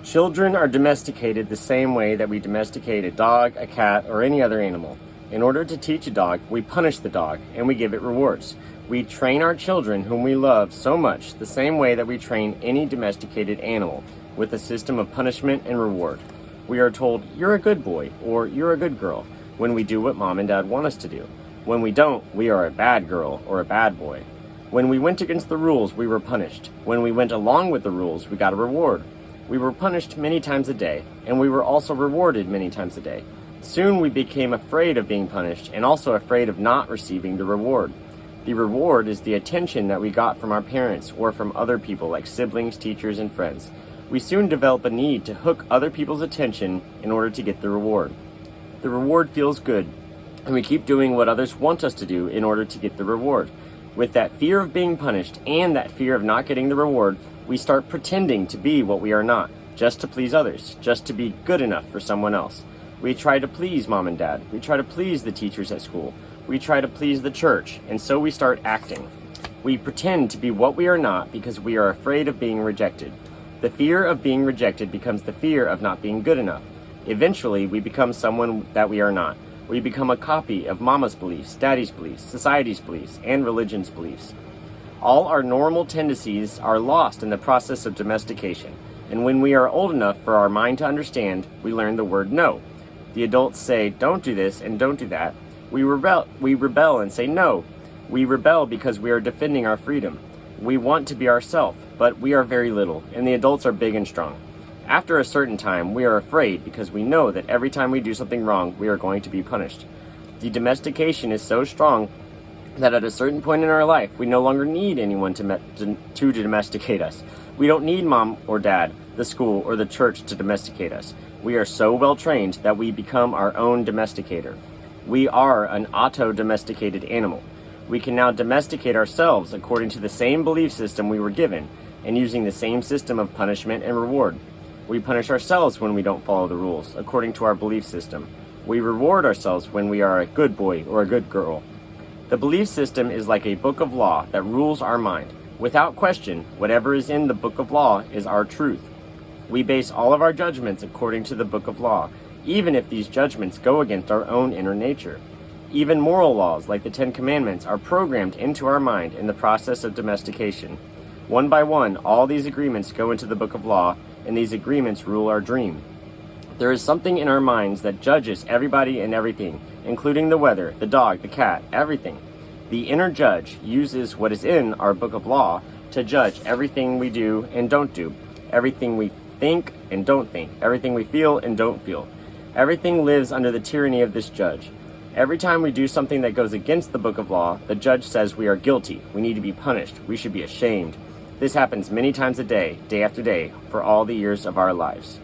Children are domesticated the same way that we domesticate a dog, a cat, or any other animal. In order to teach a dog, we punish the dog and we give it rewards. We train our children, whom we love so much, the same way that we train any domesticated animal, with a system of punishment and reward. We are told, "You're a good boy," or "You're a good girl," when we do what mom and dad want us to do. When we don't, we are a bad girl or a bad boy. When we went against the rules, we were punished. When we went along with the rules, we got a reward. We were punished many times a day, and we were also rewarded many times a day. Soon we became afraid of being punished and also afraid of not receiving the reward. The reward is the attention that we got from our parents or from other people like siblings, teachers, and friends. We soon develop a need to hook other people's attention in order to get the reward. The reward feels good, and we keep doing what others want us to do in order to get the reward. With that fear of being punished and that fear of not getting the reward, we start pretending to be what we are not, just to please others, just to be good enough for someone else. We try to please mom and dad. We try to please the teachers at school. We try to please the church, and so we start acting. We pretend to be what we are not because we are afraid of being rejected. The fear of being rejected becomes the fear of not being good enough. Eventually, we become someone that we are not. We become a copy of mama's beliefs, daddy's beliefs, society's beliefs, and religion's beliefs. All our normal tendencies are lost in the process of domestication, and when we are old enough for our mind to understand, we learn the word no. The adults say, "Don't do this and don't do that." We rebel and say no. We rebel because we are defending our freedom. We want to be ourselves, but we are very little, and the adults are big and strong. After a certain time, we are afraid because we know that every time we do something wrong, we are going to be punished. The domestication is so strong that at a certain point in our life, we no longer need anyone to domesticate us. We don't need mom or dad, the school, or the church to domesticate us. We are so well trained that we become our own domesticator. We are an auto-domesticated animal. We can now domesticate ourselves according to the same belief system we were given, and using the same system of punishment and reward. We punish ourselves when we don't follow the rules, according to our belief system. We reward ourselves when we are a good boy or a good girl. The belief system is like a book of law that rules our mind. Without question, whatever is in the book of law is our truth. We base all of our judgments according to the book of law, even if these judgments go against our own inner nature. Even moral laws, like the 10 Commandments, are programmed into our mind in the process of domestication. One by one, all these agreements go into the book of law, and these agreements rule our dream. There is something in our minds that judges everybody and everything, including the weather, the dog, the cat, everything. The inner judge uses what is in our book of law to judge everything we do and don't do, everything we think and don't think, everything we feel and don't feel. Everything lives under the tyranny of this judge. Every time we do something that goes against the book of law, the judge says we are guilty, we need to be punished, we should be ashamed. This happens many times a day, day after day, for all the years of our lives.